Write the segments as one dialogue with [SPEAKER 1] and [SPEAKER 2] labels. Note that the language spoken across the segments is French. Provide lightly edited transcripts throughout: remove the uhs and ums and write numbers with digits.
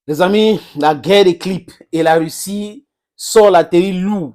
[SPEAKER 1] Les amis, la guerre éclipse et la Russie sort la télé lourd.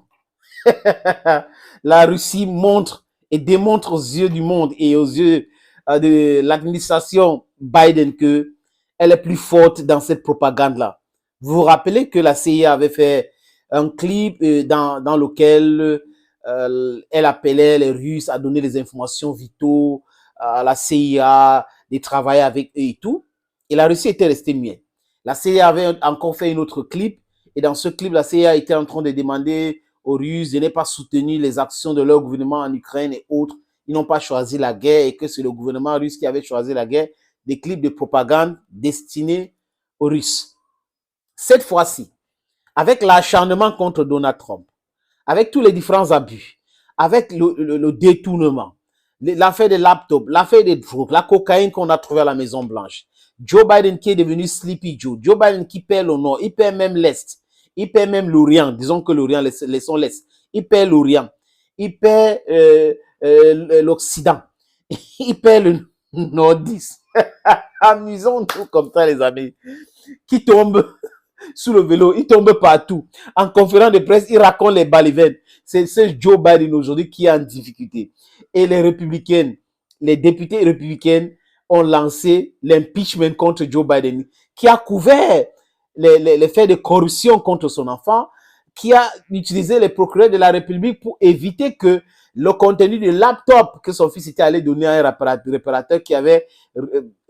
[SPEAKER 1] La Russie montre et démontre aux yeux du monde et aux yeux de l'administration Biden que elle est plus forte dans cette propagande-là. Vous vous rappelez que la CIA avait fait un clip dans lequel elle appelait les Russes à donner des informations vitaux à la CIA, de travailler avec eux et tout. Et la Russie était restée muette. La CIA avait encore fait une autre clip et dans ce clip, la CIA était en train de demander aux Russes de ne pas soutenir les actions de leur gouvernement en Ukraine et autres. Ils n'ont pas choisi la guerre et que c'est le gouvernement russe qui avait choisi la guerre. Des clips de propagande destinés aux Russes. Cette fois-ci, avec l'acharnement contre Donald Trump, avec tous les différents abus, avec le détournement, l'affaire des laptops, l'affaire des drogues, la cocaïne qu'on a trouvée à la Maison Blanche, Joe Biden qui est devenu Sleepy Joe, Joe Biden qui perd le nord, il perd même l'Est, il perd même l'Orient, disons que l'Orient, laissons l'Est, il perd l'Orient, il perd l'Occident, il perd le Nordiste. Amusons-nous comme ça, les amis, qui tombe sous le vélo, il tombe partout. En conférence de presse, il raconte les balivernes. C'est Joe Biden aujourd'hui qui est en difficulté. Et les républicains, les députés républicains ont lancé l'impeachment contre Joe Biden, qui a couvert les faits de corruption contre son enfant, qui a utilisé les procureurs de la République pour éviter que le contenu du laptop que son fils était allé donner à un réparateur qui avait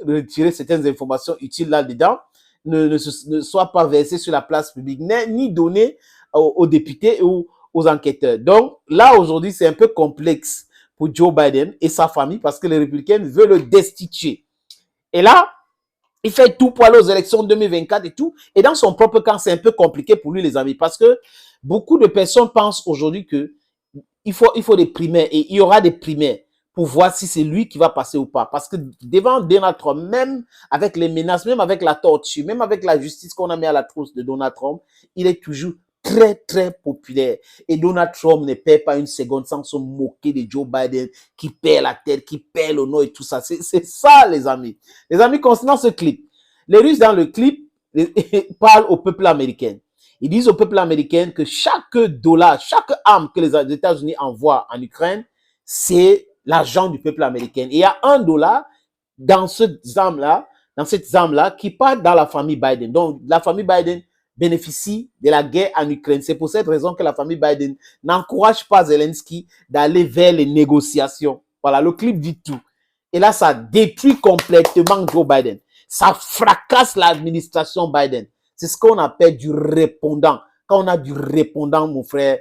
[SPEAKER 1] retiré certaines informations utiles là-dedans ne soit pas versé sur la place publique, ni donné aux députés ou aux enquêteurs. Donc là, aujourd'hui, c'est un peu complexe pour Joe Biden et sa famille parce que les républicains veulent le destituer. Et là, il fait tout pour aller aux élections 2024 et tout. Et dans son propre camp, c'est un peu compliqué pour lui, les amis, parce que beaucoup de personnes pensent aujourd'hui que il faut des primaires et il y aura des primaires pour voir si c'est lui qui va passer ou pas. Parce que devant Donald Trump, même avec les menaces, même avec la torture, même avec la justice qu'on a mis à la trousse de Donald Trump, il est toujours très, très populaire. Et Donald Trump ne perd pas une seconde sans se moquer de Joe Biden qui perd la tête, qui perd le nom et tout ça. C'est ça, les amis. Les amis, concernant ce clip, les Russes dans le clip parlent au peuple américain. Ils disent au peuple américain que chaque dollar, chaque arme que les États-Unis envoient en Ukraine, c'est l'argent du peuple américain. Et il y a $1 dans cette arme-là, qui part dans la famille Biden. Donc, la famille Biden bénéficie de la guerre en Ukraine. C'est pour cette raison que la famille Biden n'encourage pas Zelensky d'aller vers les négociations. Voilà, le clip dit tout. Et là, ça détruit complètement Joe Biden. Ça fracasse l'administration Biden. C'est ce qu'on appelle du répondant. Quand on a du répondant, mon frère,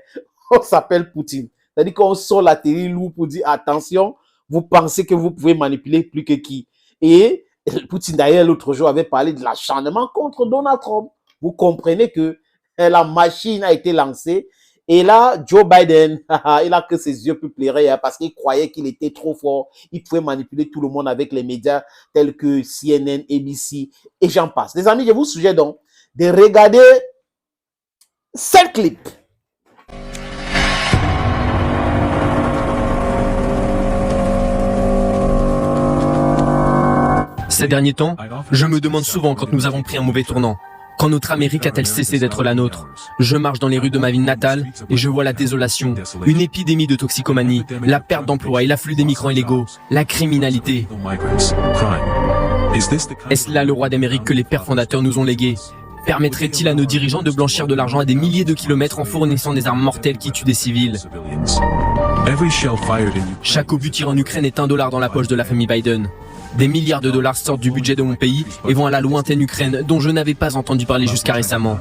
[SPEAKER 1] on s'appelle Poutine. C'est-à-dire qu'on sort la télé lourde pour dire attention, vous pensez que vous pouvez manipuler plus que qui. Et Poutine, d'ailleurs, l'autre jour, avait parlé de l'acharnement contre Donald Trump. Vous comprenez que la machine a été lancée. Et là, Joe Biden, il a que ses yeux peupleraient parce qu'il croyait qu'il était trop fort. Il pouvait manipuler tout le monde avec les médias tels que CNN, ABC et j'en passe. Les amis, je vous suggère donc de regarder cette clip.
[SPEAKER 2] Ces derniers temps, je me demande souvent quand nous avons pris un mauvais tournant. Quand notre Amérique a-t-elle cessé d'être la nôtre? Je marche dans les rues de ma ville natale et je vois la désolation, une épidémie de toxicomanie, la perte d'emploi et l'afflux des migrants illégaux, la criminalité. Est-ce là le roi d'Amérique que les pères fondateurs nous ont légué? Permettrait-il à nos dirigeants de blanchir de l'argent à des milliers de kilomètres en fournissant des armes mortelles qui tuent des civils? Chaque obus tiré en Ukraine est $1 dans la poche de la famille Biden. Des milliards de dollars sortent du budget de mon pays et vont à la lointaine Ukraine dont je n'avais pas entendu parler jusqu'à récemment.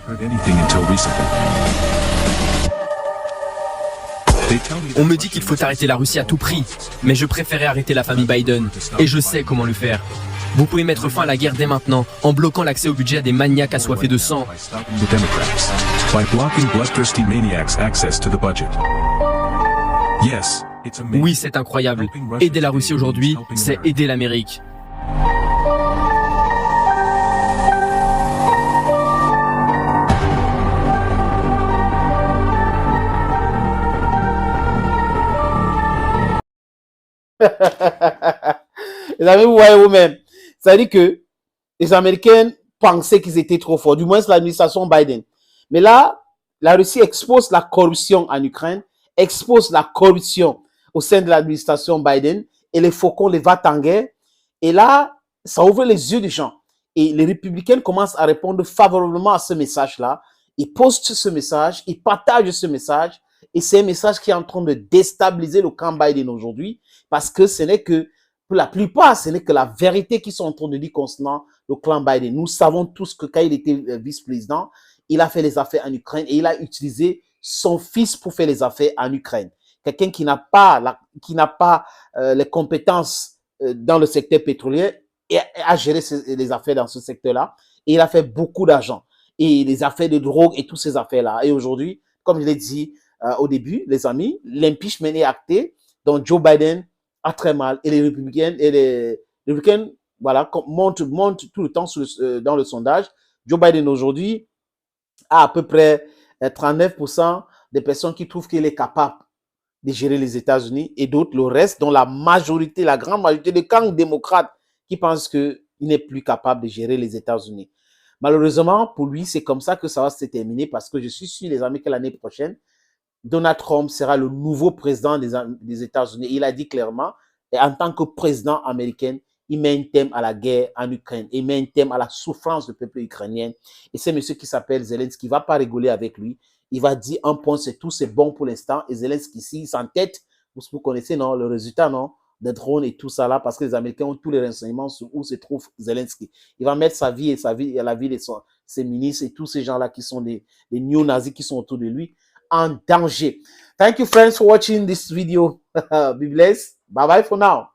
[SPEAKER 2] On me dit qu'il faut arrêter la Russie à tout prix, mais je préférais arrêter la famille Biden et je sais comment le faire. Vous pouvez mettre fin à la guerre dès maintenant en bloquant l'accès au budget à des maniaques assoiffés de sang. Oui, c'est incroyable. Aider la Russie aujourd'hui, c'est aider l'Amérique.
[SPEAKER 1] Les amis, vous voyez vous-même. Ça veut dire que les Américains pensaient qu'ils étaient trop forts, du moins l'administration Biden. Mais là, la Russie expose la corruption en Ukraine, expose la corruption au sein de l'administration Biden, et les faucons, les va-t-en-guerre. Et là, ça ouvre les yeux des gens. Et les républicains commencent à répondre favorablement à ce message-là. Ils postent ce message, ils partagent ce message. Et c'est un message qui est en train de déstabiliser le camp Biden aujourd'hui, parce que ce n'est que, pour la plupart, ce n'est que la vérité qu'ils sont en train de dire concernant le clan Biden. Nous savons tous que quand il était vice-président, il a fait les affaires en Ukraine et il a utilisé son fils pour faire les affaires en Ukraine. Quelqu'un qui n'a pas, les compétences dans le secteur pétrolier et a géré les affaires dans ce secteur-là. Et il a fait beaucoup d'argent. Et les affaires de drogue et toutes ces affaires-là. Et aujourd'hui, comme je l'ai dit au début, les amis, l'impeachment est acté. Donc Joe Biden a très mal. Et les républicains, voilà, montent tout le temps dans le sondage. Joe Biden aujourd'hui a à peu près 39% des personnes qui trouvent qu'il est capable de gérer les États-Unis et d'autres, le reste, dont la majorité, la grande majorité des camps démocrates qui pensent qu'il n'est plus capable de gérer les États-Unis. Malheureusement, pour lui, c'est comme ça que ça va se terminer parce que je suis sûr, les amis, que l'année prochaine, Donald Trump sera le nouveau président des États-Unis. Il a dit clairement, et en tant que président américain, il met un thème à la guerre en Ukraine, il met un thème à la souffrance du peuple ukrainien. Et c'est monsieur qui s'appelle Zelensky qui ne va pas rigoler avec lui. Il va dire un point, c'est tout, c'est bon pour l'instant. Et Zelensky, s'il s'entête, vous connaissez non, le résultat, non, des drones et tout ça là, parce que les Américains ont tous les renseignements sur où se trouve Zelensky. Il va mettre sa vie et la vie de ses ministres et tous ces gens-là qui sont des néo-nazis qui sont autour de lui en danger. Thank you, friends, for watching this video. Be blessed. Bye-bye for now.